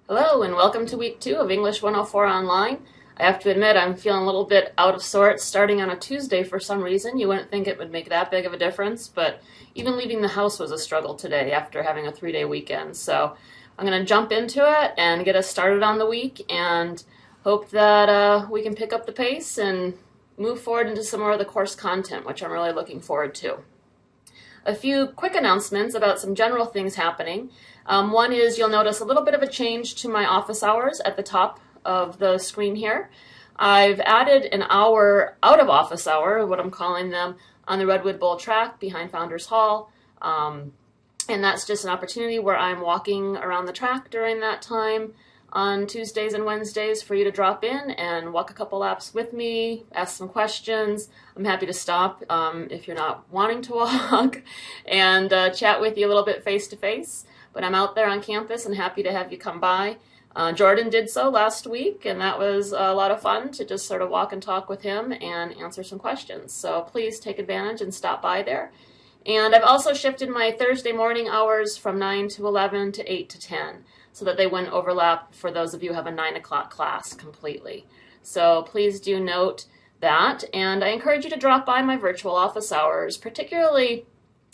Hello and welcome to week 2 of English 104 Online. I have to admit I'm feeling a little bit out of sorts starting on a Tuesday for some reason. You wouldn't think it would make that big of a difference, but even leaving the house was a struggle today after having a 3-day weekend. So I'm going to jump into it and get us started on the week and hope that we can pick up the pace and move forward into some more of the course content, which I'm really looking forward to. A few quick announcements about some general things happening. One is you'll notice a little bit of a change to my office hours at the top of the screen here. I've added an hour out of office hour, what I'm calling them, on the Redwood Bowl track behind Founders Hall. And that's just an opportunity where I'm walking around the track during that time on Tuesdays and Wednesdays for you to drop in and walk a couple laps with me, ask some questions. I'm happy to stop if you're not wanting to walk and chat with you a little bit face to face. But I'm out there on campus and happy to have you come by. Jordan did so last week, and that was a lot of fun to just sort of walk and talk with him and answer some questions. So please take advantage and stop by there. And I've also shifted my Thursday morning hours from 9 to 11 to 8 to 10 so that they wouldn't overlap for those of you who have a 9 o'clock class completely. So please do note that. And I encourage you to drop by my virtual office hours, particularly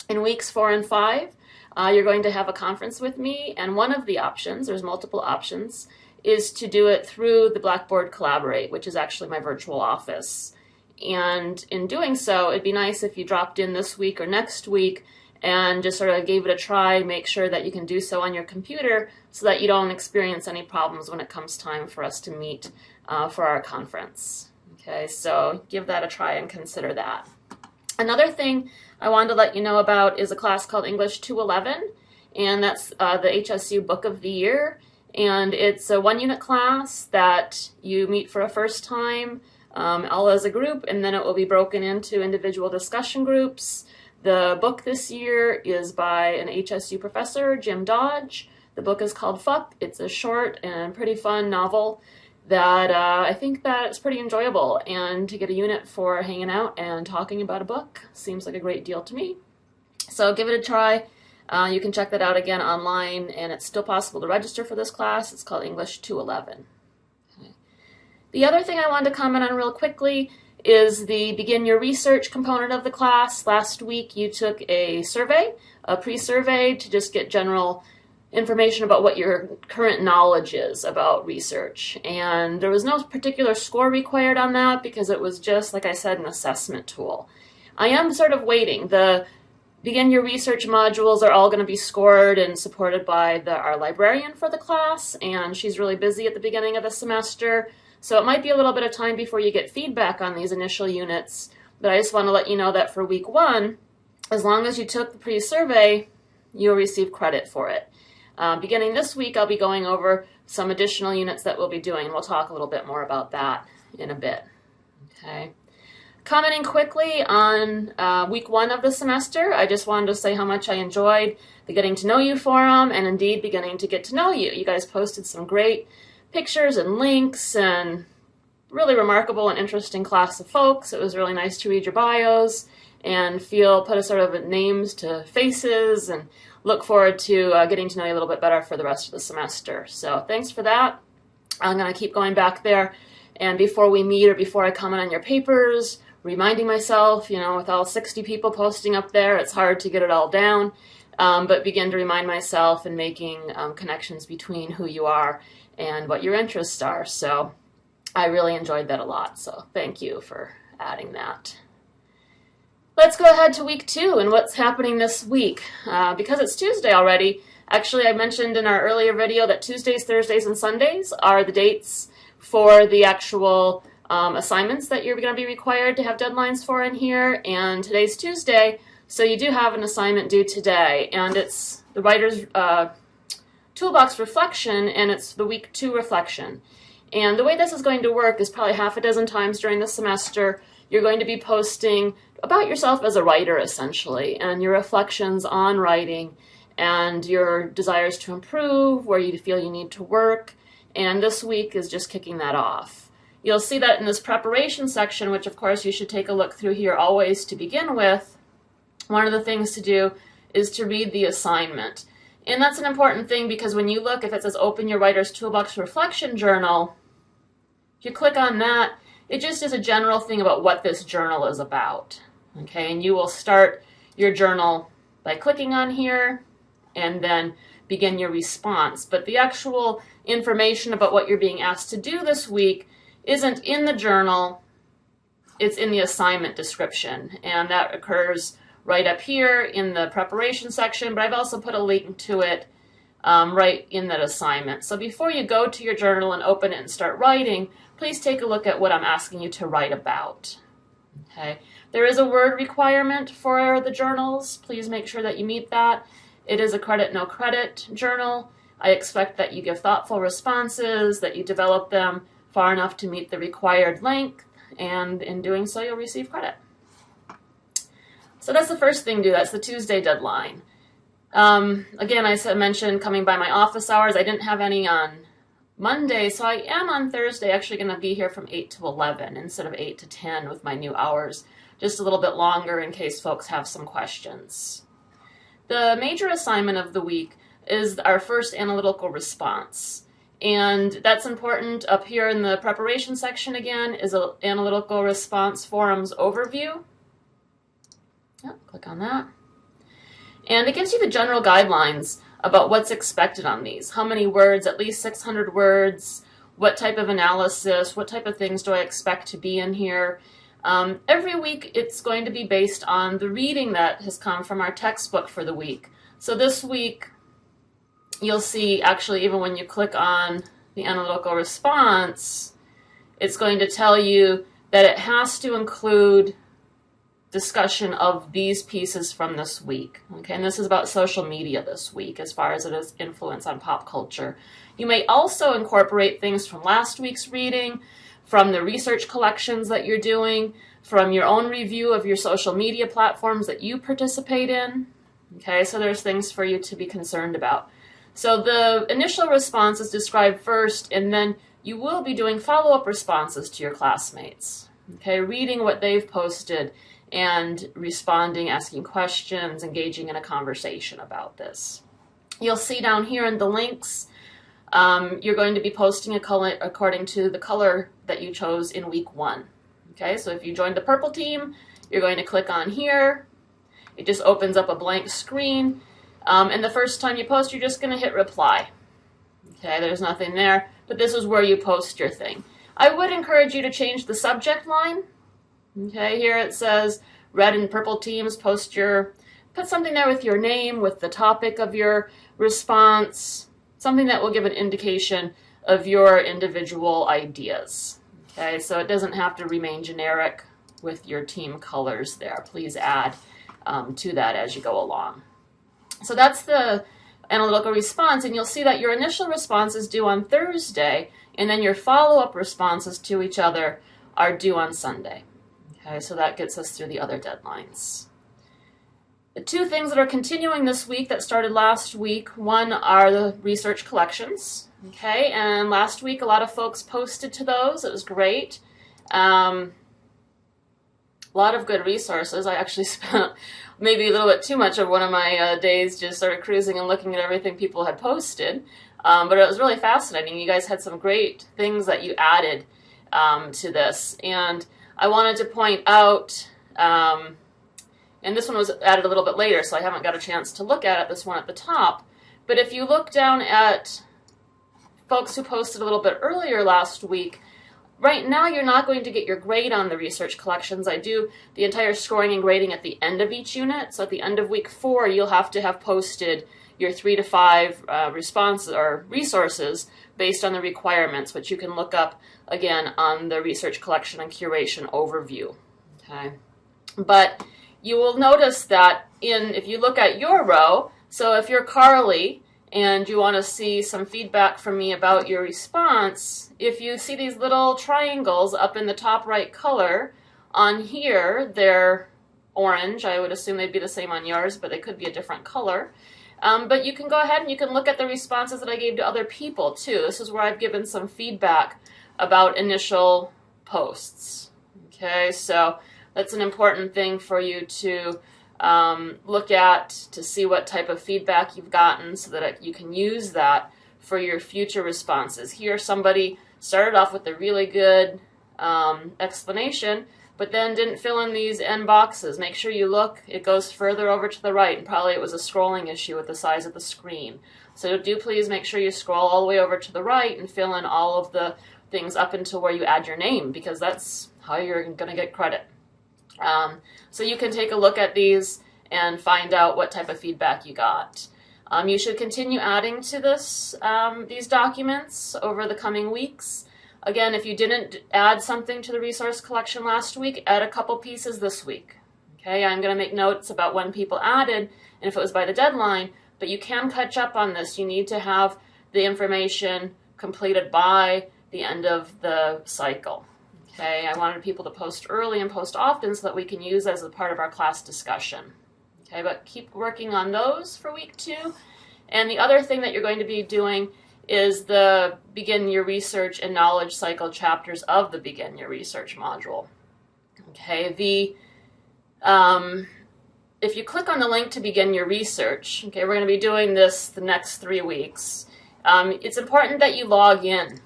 in weeks 4 and 5. You're going to have a conference with me, and one of the options, there's multiple options, is to do it through the Blackboard Collaborate, which is actually my virtual office. And in doing so, it'd be nice if you dropped in this week or next week and just sort of gave it a try, make sure that you can do so on your computer so that you don't experience any problems when it comes time for us to meet for our conference. Okay, so give that a try and consider that. Another thing I wanted to let you know about is a class called English 211, and that's the HSU Book of the Year. And it's a 1-unit class that you meet for a first time, all as a group, and then it will be broken into individual discussion groups. The book this year is by an HSU professor, Jim Dodge. The book is called FUP. It's a short and pretty fun novel that I think that it's pretty enjoyable, and to get a unit for hanging out and talking about a book seems like a great deal to me. So give it a try. You can check that out again online, and it's still possible to register for this class. It's called English 211. Okay. The other thing I wanted to comment on real quickly is the Begin Your Research component of the class. Last week you took a survey, a pre-survey, to just get general information about what your current knowledge is about research. And there was no particular score required on that because it was just, like I said, an assessment tool. I am sort of waiting. The Begin Your Research modules are all going to be scored and supported by our librarian for the class, and she's really busy at the beginning of the semester. So it might be a little bit of time before you get feedback on these initial units, but I just want to let you know that for week 1, as long as you took the pre-survey, you'll receive credit for it. Beginning this week, I'll be going over some additional units that we'll be doing. We'll talk a little bit more about that in a bit. Okay. Commenting quickly on week 1 of the semester, I just wanted to say how much I enjoyed the Getting to Know You forum and indeed beginning to get to know you. You guys posted some great pictures and links and really remarkable and interesting class of folks. It was really nice to read your bios and put a sort of names to faces, and look forward to getting to know you a little bit better for the rest of the semester. So thanks for that. I'm going to keep going back there, and before we meet or before I comment on your papers, reminding myself, with all 60 people posting up there, it's hard to get it all down, but begin to remind myself and making connections between who you are and what your interests are. So I really enjoyed that a lot, so thank you for adding that. Let's go ahead to week 2 and what's happening this week. Because it's Tuesday already, actually I mentioned in our earlier video that Tuesdays, Thursdays, and Sundays are the dates for the actual assignments that you're going to be required to have deadlines for in here. And today's Tuesday, so you do have an assignment due today. And it's the Writer's Toolbox Reflection, and it's the week 2 reflection. And the way this is going to work is probably half a dozen times during the semester. You're going to be posting about yourself as a writer, essentially, and your reflections on writing and your desires to improve, where you feel you need to work, and this week is just kicking that off. You'll see that in this preparation section, which of course you should take a look through here always to begin with. One of the things to do is to read the assignment. And that's an important thing because when you look, if it says Open Your Writer's Toolbox Reflection Journal, if you click on that, it just is a general thing about what this journal is about. Okay, and you will start your journal by clicking on here and then begin your response. But the actual information about what you're being asked to do this week isn't in the journal, it's in the assignment description. And that occurs right up here in the preparation section, but I've also put a link to it right in that assignment. So before you go to your journal and open it and start writing, please take a look at what I'm asking you to write about. Okay. There is a word requirement for the journals. Please make sure that you meet that. It is a credit, no credit journal. I expect that you give thoughtful responses, that you develop them far enough to meet the required length, and in doing so, you'll receive credit. So that's the first thing due. That's the Tuesday deadline. Again, I mentioned coming by my office hours. I didn't have any on Monday, so I am on Thursday actually going to be here from 8 to 11 instead of 8 to 10 with my new hours. Just a little bit longer in case folks have some questions. The major assignment of the week is our first analytical response. And that's important. Up here in the preparation section again is an analytical response forums overview. Click on that. And it gives you the general guidelines about what's expected on these. How many words, at least 600 words, what type of analysis, what type of things do I expect to be in here. Every week it's going to be based on the reading that has come from our textbook for the week. So this week you'll see actually even when you click on the analytical response, it's going to tell you that it has to include discussion of these pieces from this week. Okay, and this is about social media this week as far as it is influence on pop culture. You may also incorporate things from last week's reading, from the research collections that you're doing, from your own review of your social media platforms that you participate in. Okay, so there's things for you to be concerned about. So the initial response is described first, and then you will be doing follow-up responses to your classmates. Okay, reading what they've posted and responding, asking questions, engaging in a conversation about this. You'll see down here in the links, you're going to be posting a color according to the color that you chose in week 1. Okay, so if you joined the purple team, you're going to click on here. It just opens up a blank screen. And the first time you post, you're just going to hit reply. Okay, there's nothing there, but this is where you post your thing. I would encourage you to change the subject line. Okay, here it says red and purple teams, put something there with your name, with the topic of your response, something that will give an indication of your individual ideas. Okay, so it doesn't have to remain generic with your team colors there. Please add to that as you go along. So that's the analytical response, and you'll see that your initial response is due on Thursday, and then your follow-up responses to each other are due on Sunday. Okay, so that gets us through the other deadlines. The two things that are continuing this week that started last week, one are the research collections. Okay, and last week a lot of folks posted to those. It was great. A lot of good resources. I actually spent maybe a little bit too much of one of my days just sort of cruising and looking at everything people had posted. But it was really fascinating. You guys had some great things that you added to this. And I wanted to point out, and this one was added a little bit later, so I haven't got a chance to look at it, this one at the top. But if you look down at folks who posted a little bit earlier last week, right now you're not going to get your grade on the research collections. I do the entire scoring and grading at the end of each unit. So at the end of week 4, you'll have to have posted your 3 to 5 responses or resources based on the requirements, which you can look up again on the research collection and curation overview. Okay, but you will notice that if you look at your row, so if you're Carly and you want to see some feedback from me about your response, if you see these little triangles up in the top right color, on here they're orange. I would assume they'd be the same on yours, but they could be a different color. But you can go ahead and you can look at the responses that I gave to other people too. This is where I've given some feedback about initial posts. Okay, so that's an important thing for you to look at to see what type of feedback you've gotten so that you can use that for your future responses. Here, somebody started off with a really good explanation, but then didn't fill in these end boxes. Make sure you look. It goes further over to the right, and probably it was a scrolling issue with the size of the screen. So do please make sure you scroll all the way over to the right and fill in all of the things up until where you add your name, because that's how you're going to get credit. So you can take a look at these and find out what type of feedback you got. You should continue adding to these documents over the coming weeks. Again, if you didn't add something to the resource collection last week, add a couple pieces this week. Okay, I'm going to make notes about when people added and if it was by the deadline, but you can catch up on this. You need to have the information completed by the end of the cycle. Okay, I wanted people to post early and post often so that we can use as a part of our class discussion. Okay, but keep working on those for week 2. And the other thing that you're going to be doing is the Begin Your Research and Knowledge Cycle chapters of the Begin Your Research module. Okay, if you click on the link to begin your research, okay, we're going to be doing this the next 3 weeks. It's important that you log in,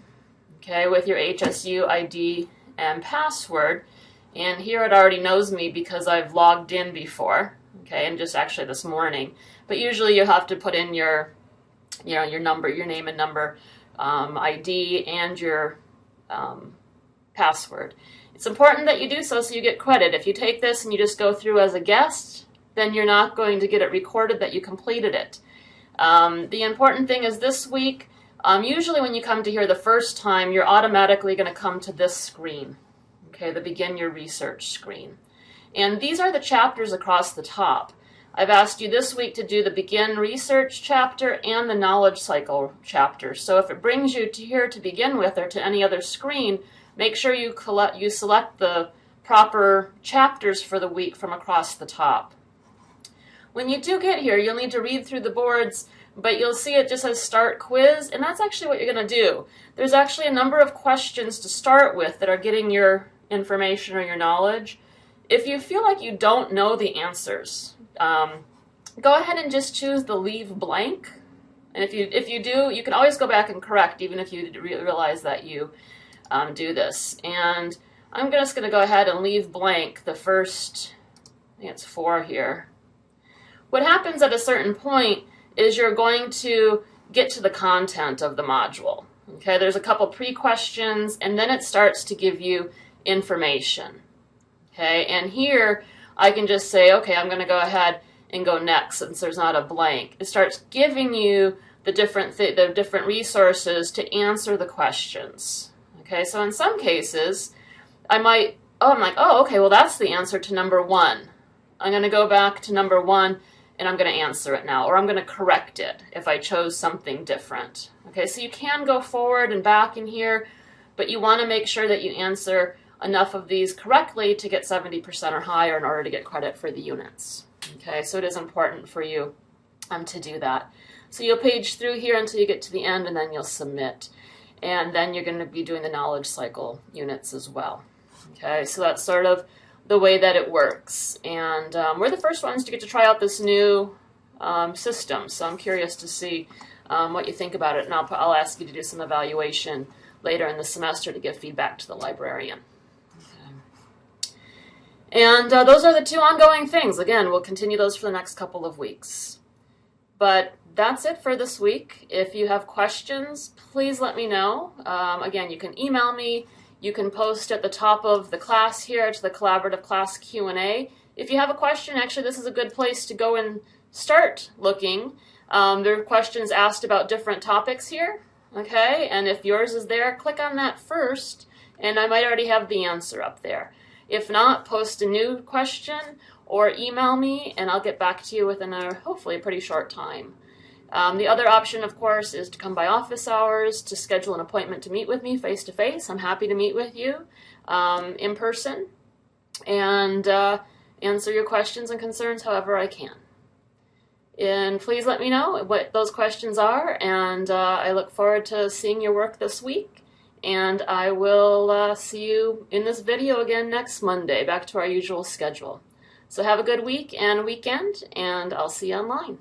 okay, with your HSU ID and password. And here it already knows me because I've logged in before, okay, and just actually this morning. But usually you have to put in your number, your name and number, ID, and your password. It's important that you do so you get credit. If you take this and you just go through as a guest, then you're not going to get it recorded that you completed it. The important thing is this week, usually when you come to here the first time, you're automatically going to come to this screen, okay, the Begin Your Research screen. And these are the chapters across the top. I've asked you this week to do the Begin Research chapter and the Knowledge Cycle chapter. So if it brings you to here to begin with or to any other screen, make sure you select the proper chapters for the week from across the top. When you do get here, you'll need to read through the boards, but you'll see it just says Start Quiz, and that's actually what you're going to do. There's actually a number of questions to start with that are getting your information or your knowledge. If you feel like you don't know the answers, go ahead and just choose the leave blank. And if you do, you can always go back and correct, even if you realize that you do this. And I'm just going to go ahead and leave blank the first, I think it's 4 here. What happens at a certain point is you're going to get to the content of the module. Okay, there's a couple pre-questions, and then it starts to give you information. Okay, and here I can just say, okay, I'm going to go ahead and go next since there's not a blank. It starts giving you the different resources to answer the questions. Okay, so in some cases, I'm like, oh, okay, well, that's the answer to number 1. I'm going to go back to number 1, and I'm going to answer it now, or I'm going to correct it if I chose something different. Okay, so you can go forward and back in here, but you want to make sure that you answer enough of these correctly to get 70% or higher in order to get credit for the units. Okay, so it is important for you to do that. So you'll page through here until you get to the end, and then you'll submit. And then you're going to be doing the knowledge cycle units as well. Okay, so that's sort of the way that it works. And we're the first ones to get to try out this new system, so I'm curious to see what you think about it. And I'll ask you to do some evaluation later in the semester to give feedback to the librarian. And those are the 2 ongoing things. Again, we'll continue those for the next couple of weeks. But that's it for this week. If you have questions, please let me know. Again, you can email me. You can post at the top of the class here to the collaborative class Q&A. If you have a question, actually this is a good place to go and start looking. There are questions asked about different topics here. Okay, and if yours is there, click on that first, and I might already have the answer up there. If not, post a new question or email me, and I'll get back to you within hopefully a pretty short time. The other option, of course, is to come by office hours to schedule an appointment to meet with me face-to-face. I'm happy to meet with you in person and answer your questions and concerns however I can. And please let me know what those questions are, and I look forward to seeing your work this week. And I will see you in this video again next Monday, back to our usual schedule. So have a good week and weekend, and I'll see you online.